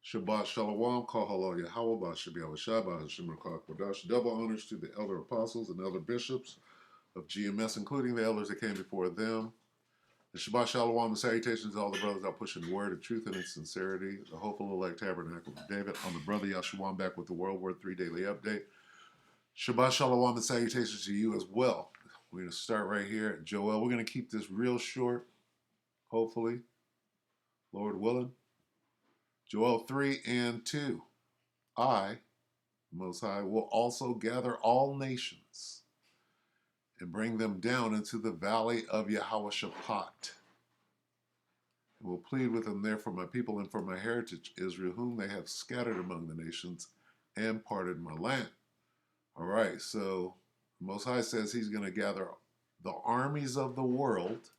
Shabbat Shalom, Kahalo Yahweh, Bashem Yahushua, Hashem Kodash. Double honors to the elder apostles and elder bishops of GMS, including the elders that came before them. And Shabbat Shalom and salutations to all the brothers out pushing the word of truth and its sincerity, the hopeful elect tabernacle of David. On the brother Yahshua, back with the WW3 Daily Update. Shabbat Shalom and salutations to you as well. We're going to start right here at Joel. We're going to keep this real short, hopefully, Lord willing. Joel 3 and 2. I, Most High, will also gather all nations and bring them down into the valley of Yehoshaphat. And will plead with them there for my people and for my heritage Israel, whom they have scattered among the nations and parted my land. All right, so Most High says he's going to gather the armies of the world,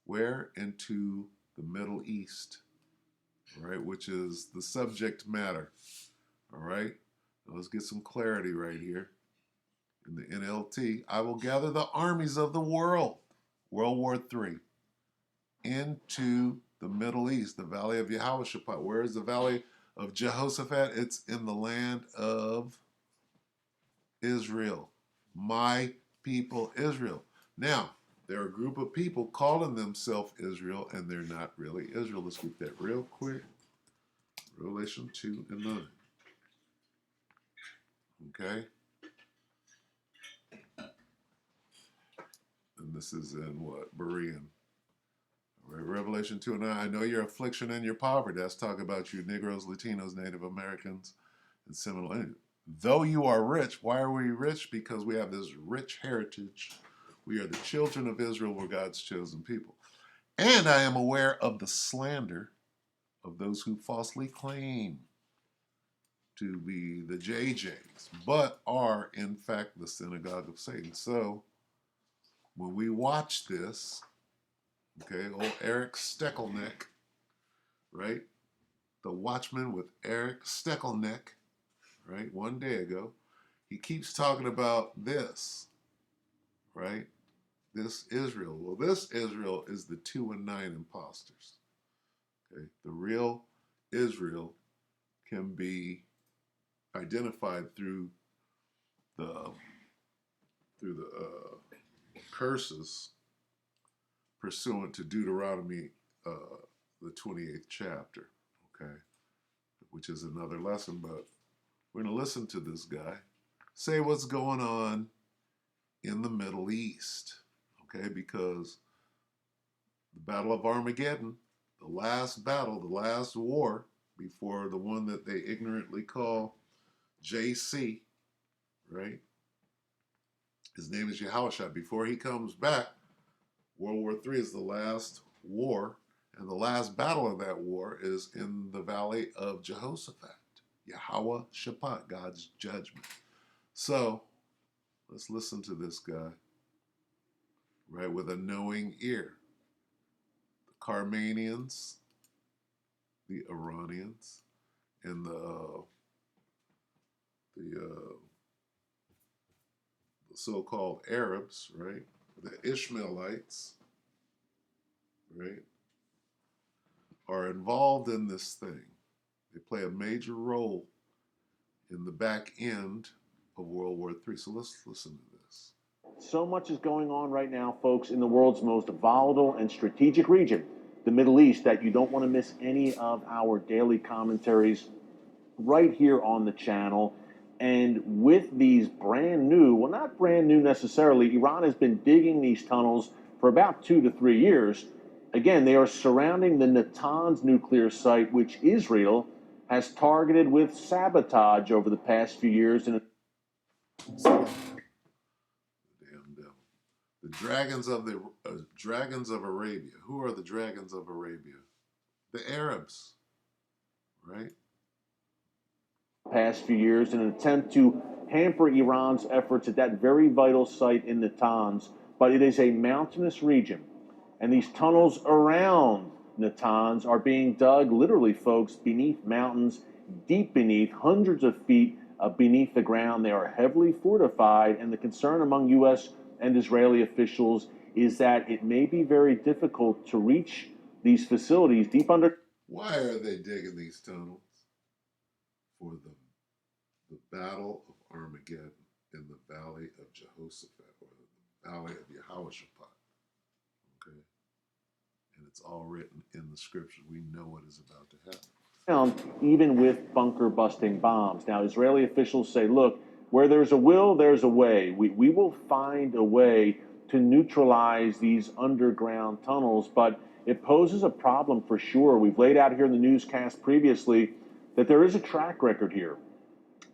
where? Into the Middle East. All right, which is the subject matter. All right, now let's get some clarity right here. In the NLT, I will gather the armies of the world, World War III, into the Middle East, the Valley of Yehoshaphat. Where is the Valley of Jehoshaphat? It's in the land of Israel, my people Israel. Now, there are a group of people calling themselves Israel, and they're not really Israel. Let's get that real quick. Revelation 2 and 9. Okay? And this is in what? Berean. All right, Revelation 2 and 9. I know your affliction and your poverty. That's talking about you Negroes, Latinos, Native Americans, and similar. Though you are rich, why are we rich? Because we have this rich heritage. We are the children of Israel. We're God's chosen people. And I am aware of the slander of those who falsely claim to be the JJs, but are in fact the synagogue of Satan. So when we watch this, okay, old Eric Steckelneck, right? The Watchman with Eric Steckelneck, right? One day ago, he keeps talking about this, right? This Israel. Well, this Israel is the 2 and 9 imposters. Okay, the real Israel can be identified through the curses pursuant to Deuteronomy, the 28th chapter. Okay, which is another lesson, but we're going to listen to this guy say what's going on in the Middle East. Okay, because the Battle of Armageddon, the last battle, the last war before the one that they ignorantly call JC, right? His name is Yahushua. Before he comes back, World War III is the last war, and the last battle of that war is in the valley of Jehoshaphat. Yahweh Shaphat, God's judgment. So, let's listen to this guy, right, with a knowing ear. The Carmanians, the Iranians, and the so-called Arabs, right, the Ishmaelites, right, are involved in this thing. They play a major role in the back end of World War III. So let's listen to this. So much is going on right now, folks, in the world's most volatile and strategic region, the Middle East, that you don't want to miss any of our daily commentaries right here on the channel. And with these brand new, well, not brand new necessarily, Iran has been digging these tunnels for about 2 to 3 years. Again, they are surrounding the Natanz nuclear site, which Israel has targeted with sabotage over the past few years. Damn devil. The dragons of Arabia. Who are the dragons of Arabia? The Arabs, right? Past few years in an attempt to hamper Iran's efforts at that very vital site in Natanz. But it is a mountainous region, and these tunnels around Natanz are being dug, literally, folks, beneath mountains, deep beneath, hundreds of feet beneath the ground. They are heavily fortified, and the concern among U.S. and Israeli officials is that it may be very difficult to reach these facilities deep under. Why are they digging these tunnels? for the battle of Armageddon in the valley of Jehoshaphat, or the valley of Jehoshaphat. Okay? And it's all written in the scripture. We know what is about to happen. Even with bunker busting bombs. Now, Israeli officials say, look, where there's a will, there's a way. We will find a way to neutralize these underground tunnels, but it poses a problem for sure. We've laid out here in the newscast previously that there is a track record here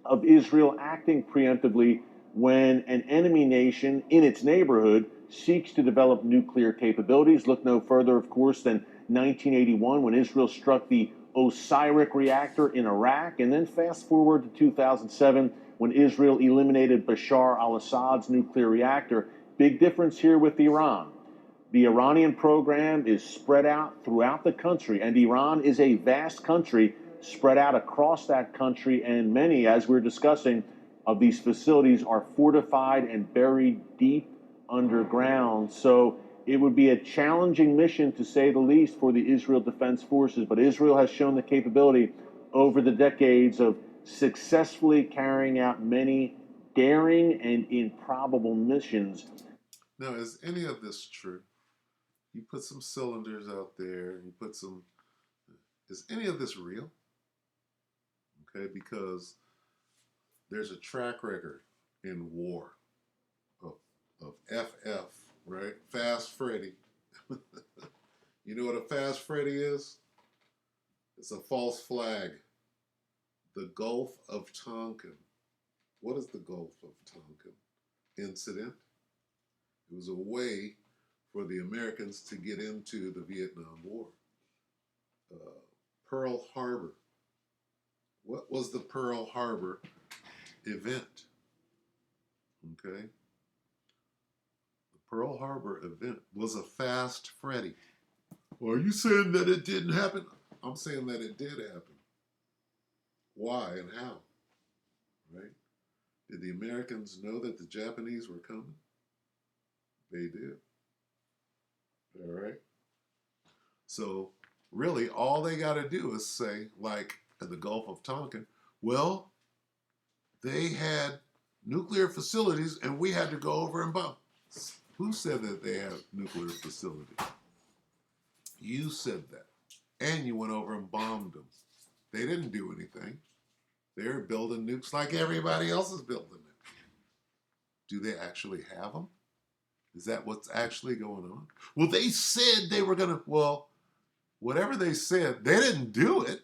of Israel acting preemptively when an enemy nation in its neighborhood seeks to develop nuclear capabilities. Look no further, of course, than 1981 when Israel struck the Osiris reactor in Iraq, and then fast forward to 2007 when Israel eliminated Bashar al-Assad's nuclear reactor. Big difference here with Iran. The Iranian program is spread out throughout the country, and Iran is a vast country spread out across that country, and many, as we're discussing, of these facilities are fortified and buried deep underground. So it would be a challenging mission, to say the least, for the Israel Defense Forces, but Israel has shown the capability over the decades of successfully carrying out many daring and improbable missions. Now, is any of this true? You put some cylinders out there, you put some. Is any of this real? Okay, because there's a track record in war of FF, right? Fast Freddy. You know what a Fast Freddy is? It's a false flag. The Gulf of Tonkin. What is the Gulf of Tonkin incident? It was a way for the Americans to get into the Vietnam War. Pearl Harbor. What was the Pearl Harbor event? Okay. The Pearl Harbor event was a Fast Freddy. Well, are you saying that it didn't happen? I'm saying that it did happen. Why and how? Right? Did the Americans know that the Japanese were coming? They did. All right. So really, all they got to do is say, like at the Gulf of Tonkin, well, they had nuclear facilities and we had to go over and bomb. Who said that they had nuclear facilities? You said that. And you went over and bombed them. They didn't do anything. They're building nukes like everybody else is building them. Do they actually have them? Is that what's actually going on? Well, they said they were going to, well, whatever they said, they didn't do it.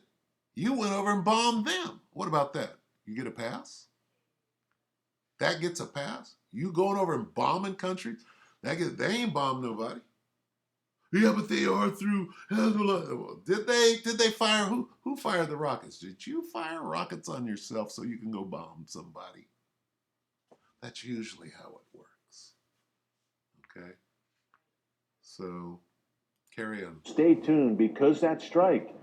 You went over and bombed them. What about that? You get a pass? That gets a pass? You going over and bombing countries? They ain't bombed nobody. Yeah, but they are through Hezbollah. Did they fire who fired the rockets? Did you fire rockets on yourself so you can go bomb somebody? That's usually how it works. Okay? So carry on. Stay tuned, because that strike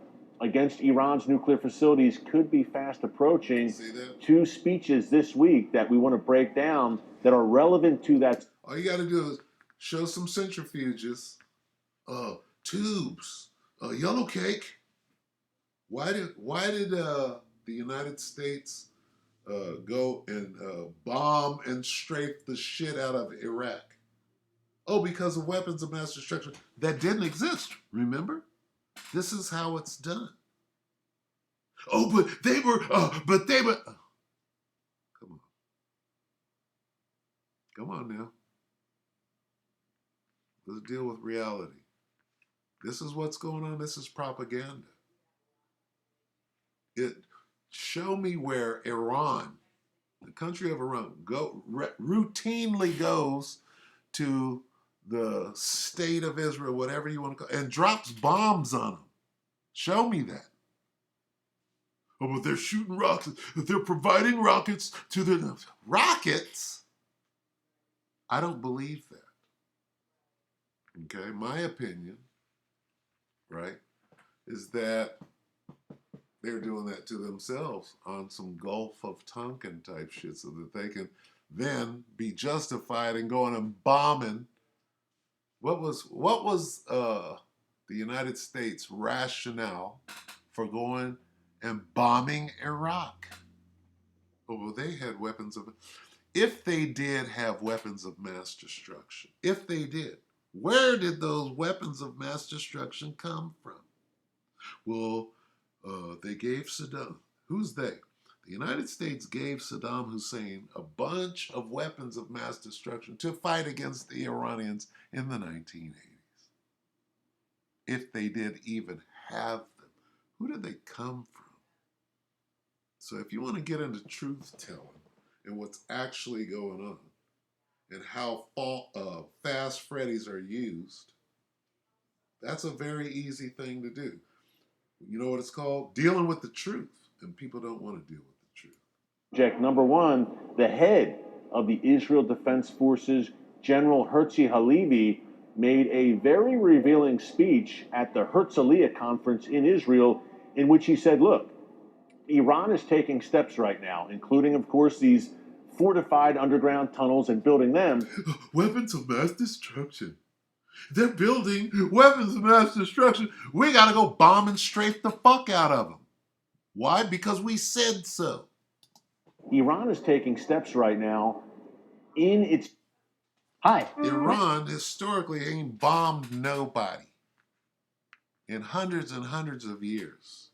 against Iran's nuclear facilities could be fast approaching. See that? Two speeches this week that we want to break down that are relevant to that. All you got to do is show some centrifuges, tubes, yellow cake. Why did the United States go and bomb and strafe the shit out of Iraq? Oh, because of weapons of mass destruction that didn't exist. Remember, this is how it's done. Oh, but they were. Come on now. Let's deal with reality. This is what's going on. This is propaganda. Show me where Iran, the country of Iran, routinely goes to the state of Israel, whatever you want to call it, and drops bombs on them. Show me that. Oh, but they're shooting rockets. They're providing rockets to the rockets. I don't believe that. Okay, my opinion, right, is that they're doing that to themselves on some Gulf of Tonkin type shit so that they can then be justified in going and bombing. What was the United States rationale for going and bombing Iraq. Oh, well, they had weapons of. If they did have weapons of mass destruction, if they did, where did those weapons of mass destruction come from? Well, they gave Saddam. Who's they? The United States gave Saddam Hussein a bunch of weapons of mass destruction to fight against the Iranians in the 1980s. If they did even have them, who did they come from? So if you want to get into truth telling and what's actually going on and how fast Freddies are used, that's a very easy thing to do. You know what it's called? Dealing with the truth. And people don't want to deal with the truth. Project number one, the head of the Israel Defense Forces, General Herzi Halevi, made a very revealing speech at the Herzliya conference in Israel, in which he said, look, Iran is taking steps right now, including, of course, these fortified underground tunnels and building them. Weapons of mass destruction. They're building weapons of mass destruction. We got to go bomb and strafe the fuck out of them. Why? Because we said so. Iran is taking steps right now in its. Hi. Iran historically ain't bombed nobody in hundreds and hundreds of years.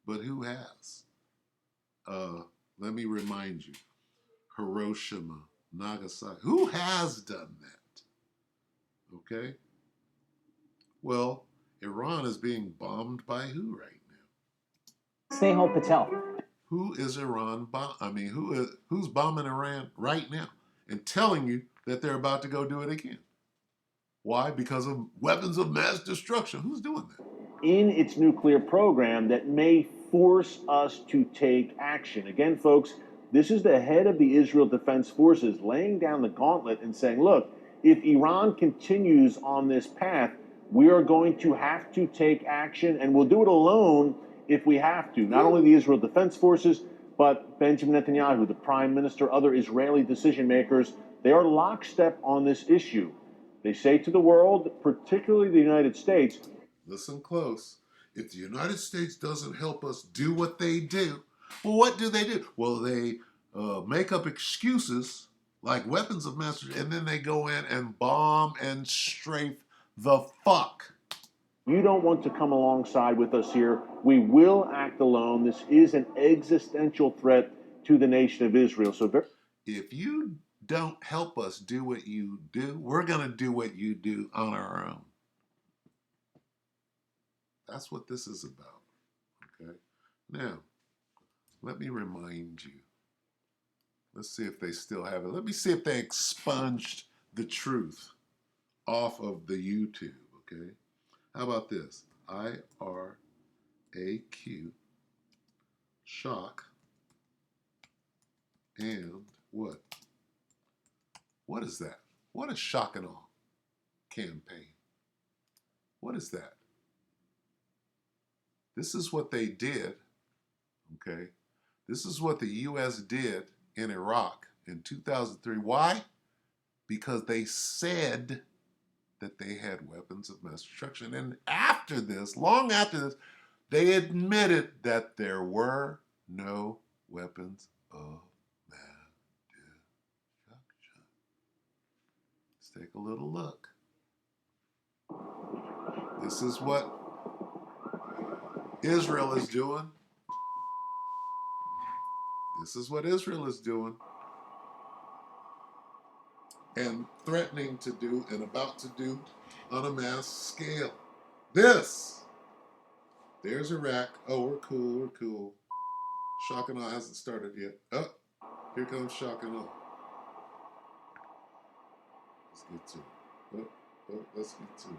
But who has? Let me remind you. Hiroshima, Nagasaki. Who has done that? Okay? Well, Iran is being bombed by who right now? Snehal Patel. Who is Iran? Who's bombing Iran right now and telling you that they're about to go do it again? Why? Because of weapons of mass destruction. Who's doing that? In its nuclear program that may force us to take action. Again, folks, this is the head of the Israel Defense Forces laying down the gauntlet and saying, look, if Iran continues on this path, we are going to have to take action, and we'll do it alone if we have to. Not only the Israel Defense Forces, but Benjamin Netanyahu, the prime minister, other Israeli decision makers, they are lockstep on this issue. They say to the world, particularly the United States, listen close. If the United States doesn't help us do what they do, well, what do? Well, they make up excuses like weapons of mass destruction, and then they go in and bomb and strafe the fuck. You don't want to come alongside with us here. We will act alone. This is an existential threat to the nation of Israel. If you don't help us do what you do, we're going to do what you do on our own. That's what this is about. Okay? Now, let me remind you. Let's see if they still have it. Let me see if they expunged the truth off of the YouTube. Okay? How about this? IRAQ shock and what? What is that? What is shock and awe campaign? What is that? This is what they did, okay? This is what the U.S. did in Iraq in 2003. Why? Because they said that they had weapons of mass destruction. And after this, long after this, they admitted that there were no weapons of mass destruction. Let's take a little look. This is what Israel is doing. This is what Israel is doing and threatening to do and about to do on a mass scale. There's Iraq. Oh, we're cool. Shock and awe hasn't started yet. Oh, here comes shock and awe. Let's get to it. Let's get to it.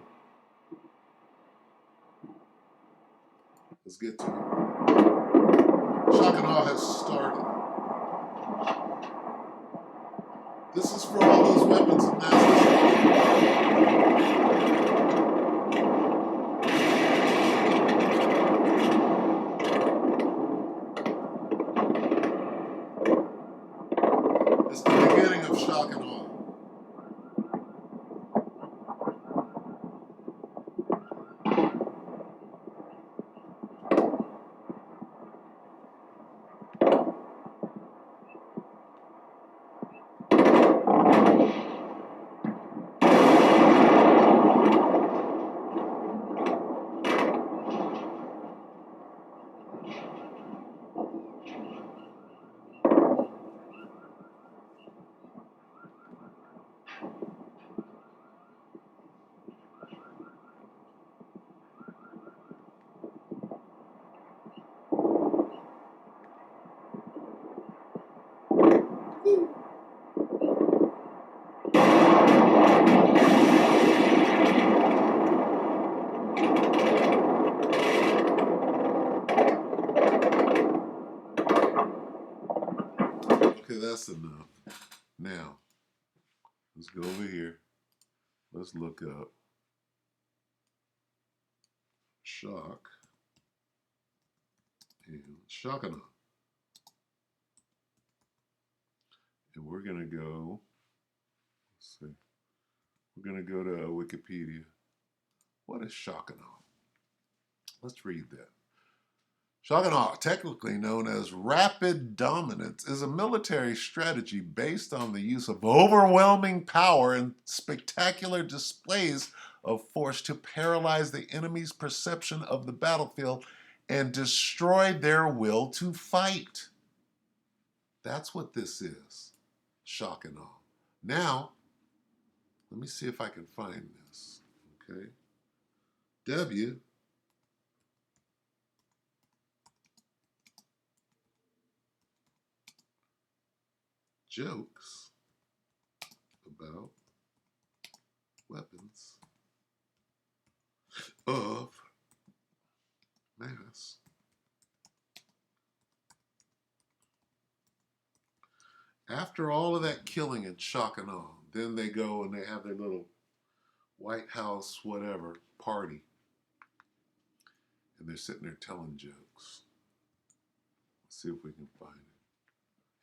Let's get to it. Shock and awe has started. This is for all those weapons of mass destruction. It's the beginning of shock and awe. that's enough. Now, let's go over here. Let's look up shock and Shockana. And we're going to go, let's see, we're going to go to Wikipedia. What is Shockana? Let's read that. Shockana, technically known as rapid dominance, is a military strategy based on the use of overwhelming power and spectacular displays of force to paralyze the enemy's perception of the battlefield and destroy their will to fight. That's what this is. Shockana. Now, let me see if I can find this. Okay. W. Jokes about weapons of mass after all of that killing and shock and awe. Then they go and they have their little White House whatever party, and they're sitting there telling jokes. Let's see if we can find it.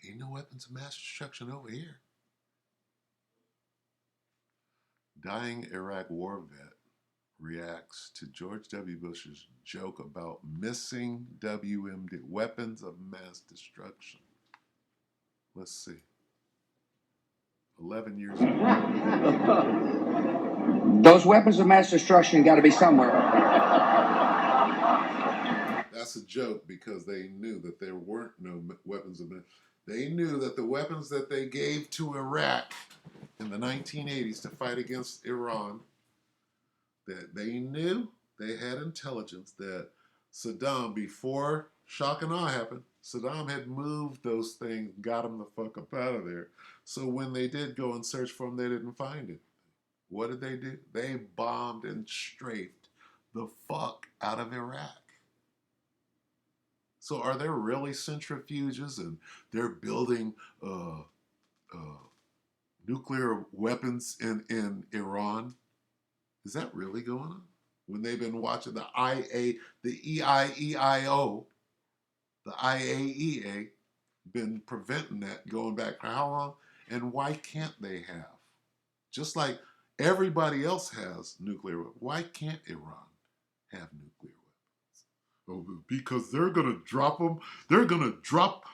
Ain't no weapons of mass destruction over here. Dying Iraq war vet reacts to George W. Bush's joke about missing WMD, weapons of mass destruction. Let's see. 11 years ago. Those weapons of mass destruction got to be somewhere. That's a joke because they knew that there weren't no weapons of mass. They knew that the weapons that they gave to Iraq in the 1980s to fight against Iran, that they knew, they had intelligence that Saddam, before shock and awe happened, Saddam had moved those things, got them the fuck up out of there. So when they did go and search for them, they didn't find it. What did they do? They bombed and strafed the fuck out of Iraq. So are there really centrifuges and they're building nuclear weapons in Iran? Is that really going on? When they've been watching the EIEIO, the IAEA, been preventing that going back for how long? And why can't they have? Just like everybody else has nuclear weapons, why can't Iran have nuclear weapons? Oh, because they're going to drop them. They're going to drop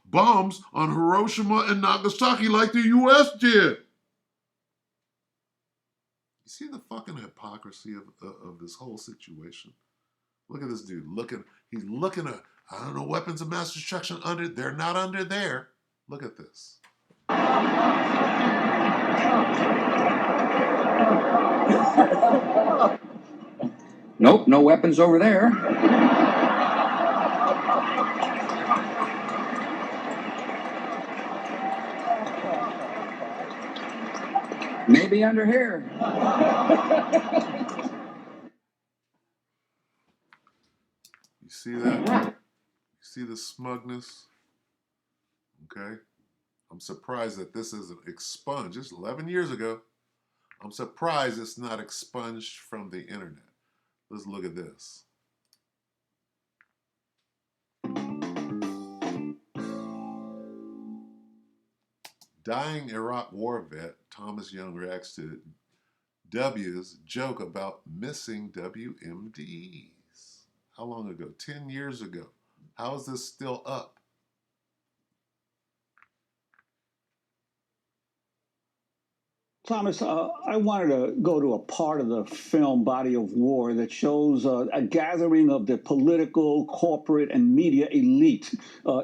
bombs on Hiroshima and Nagasaki like the U.S. did. You see the fucking hypocrisy of this whole situation? Look at this dude. He's looking at, I don't know, weapons of mass destruction under, they're not under there. Look at this. Nope, no weapons over there. Maybe under here. You see that? You see the smugness? Okay. I'm surprised that this isn't expunged. Just 11 years ago. I'm surprised it's not expunged from the internet. Let's look at this. Dying Iraq war vet Thomas Young reacts to W's joke about missing WMDs. How long ago? 10 years ago. How is this still up? Thomas, I wanted to go to a part of the film Body of War that shows a gathering of the political, corporate, and media elite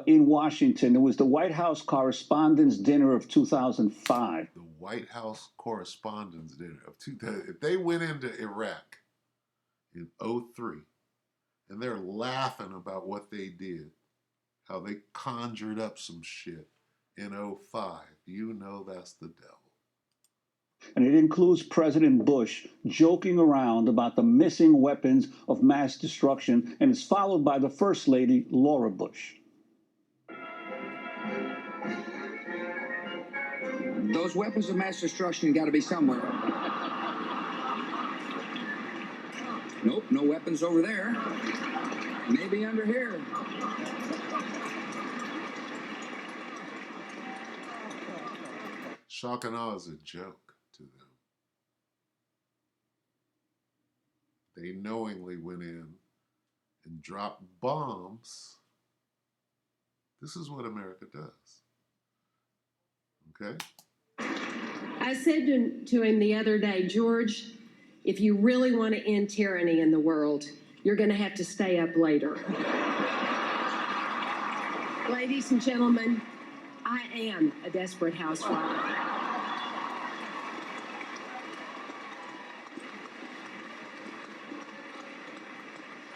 in Washington. It was the White House Correspondents' Dinner of 2005. The White House Correspondents' Dinner of 2000. If they went into Iraq in 2003 and they're laughing about what they did, how they conjured up some shit in 2005, you know that's the devil. And it includes President Bush joking around about the missing weapons of mass destruction, and is followed by the First Lady, Laura Bush. Those weapons of mass destruction got to be somewhere. Nope, no weapons over there. Maybe under here. Shock and awe is a joke to them. They knowingly went in and dropped bombs. This is what America does. Okay? I said to him the other day, George, if you really want to end tyranny in the world, you're going to have to stay up later. Ladies and gentlemen, I am a desperate housewife.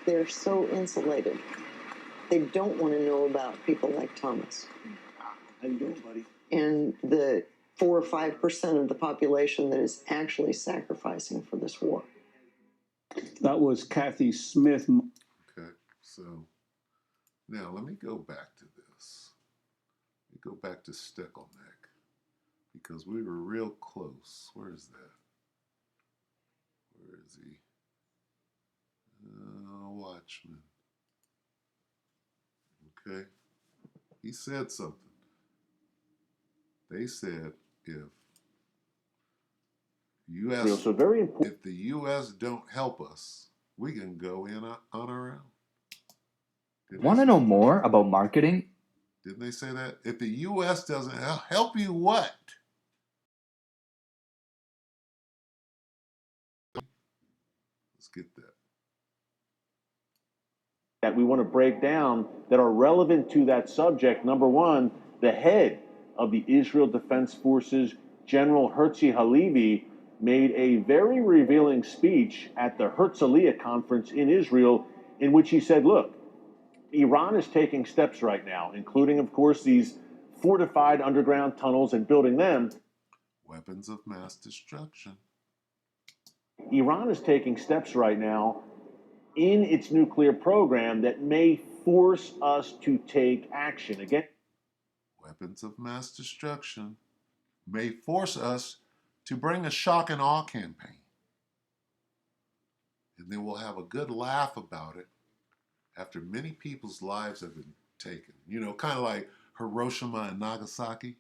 They're so insulated. They don't want to know about people like Thomas. How you doing, buddy? And the 4 or 5% of the population that is actually sacrificing for this war. That was Kathy Smith. Okay, so now let me go back to this. Let me go back to Stickleneck because we were real close. Where is that? Where is he? Watchman. Okay, he said something. They said if U.S. So very important. if the U.S. don't help us, we can go in on our own. Want to know more about marketing? Didn't they say that? If the U.S. doesn't help you, what? Let's get that. That we want to break down that are relevant to that subject. Number one, the head of the Israel Defense Forces, General Herzi Halevi, made a very revealing speech at the Herzliya conference in Israel, in which he said, look, Iran is taking steps right now, including, of course, these fortified underground tunnels and building them. Weapons of mass destruction. Iran is taking steps right now in its nuclear program that may force us to take action. Again, Weapons of mass destruction may force us to bring a shock and awe campaign. And then we'll have a good laugh about it after many people's lives have been taken. You know, kind of like Hiroshima and Nagasaki.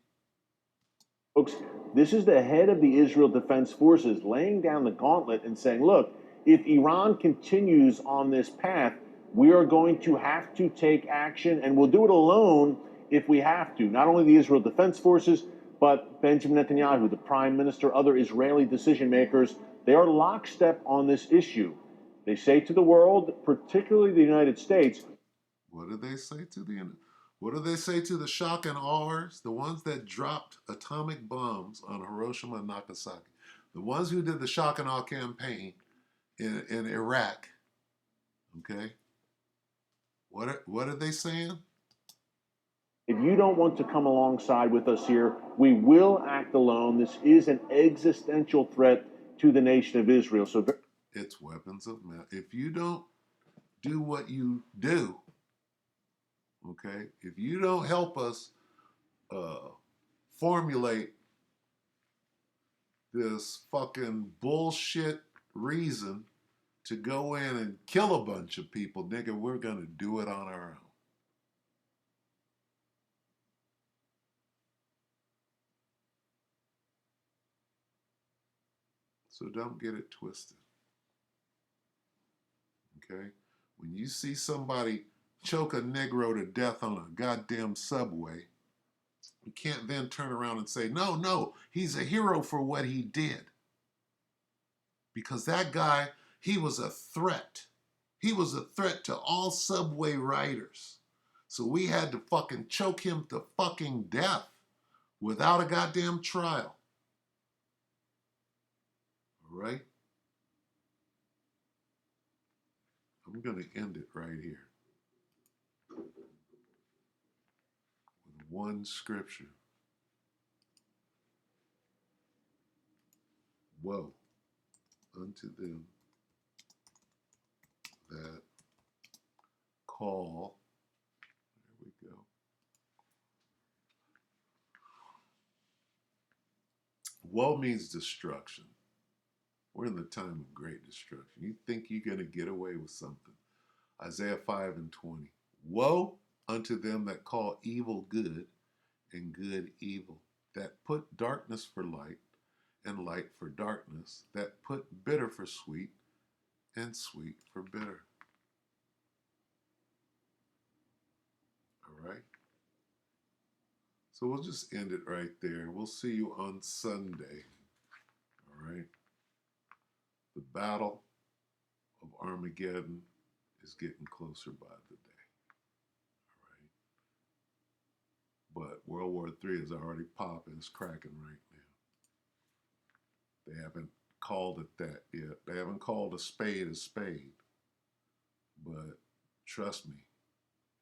folks, this is the head of the Israel Defense Forces laying down the gauntlet and saying, look, if Iran continues on this path, we are going to have to take action, and we'll do it alone if we have to. Not only the Israel Defense Forces, but Benjamin Netanyahu, the prime minister, other Israeli decision makers, they are lockstep on this issue. They say to the world, particularly the United States, What do they say to the shock and awers? The ones that dropped atomic bombs on Hiroshima and Nagasaki. The ones who did the shock and awe campaign in Iraq. Okay? What are they saying? if you don't want to come alongside with us here, we will act alone. This is an existential threat to the nation of Israel. So It's weapons of mass. If you don't do what you do, okay, if you don't help us formulate this fucking bullshit reason to go in and kill a bunch of people, nigga, we're gonna do it on our own. So don't get it twisted. Okay? When you see somebody choke a Negro to death on a goddamn subway, you can't then turn around and say, no, he's a hero for what he did. Because that guy, he was a threat. He was a threat to all subway riders. So we had to fucking choke him to fucking death without a goddamn trial. All right? I'm going to end it right here with one scripture. Woe unto them that call, there we go, Woe means destruction. We're in the time of great destruction. You think you're going to get away with something. Isaiah 5 and 20. Woe unto them that call evil good and good evil, that put darkness for light and light for darkness, that put bitter for sweet and sweet for bitter. All right? So we'll just end it right there. We'll see you on Sunday. All right? The battle of Armageddon is getting closer by the day. All right? But World War III is already popping. It's cracking right now. They haven't called it that yet. They haven't called a spade. But trust me,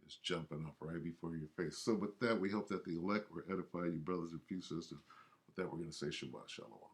it's jumping up right before your face. So with that, we hope that the elect will edify you, brothers and few sisters. With that, we're going to say Shabbat Shalom.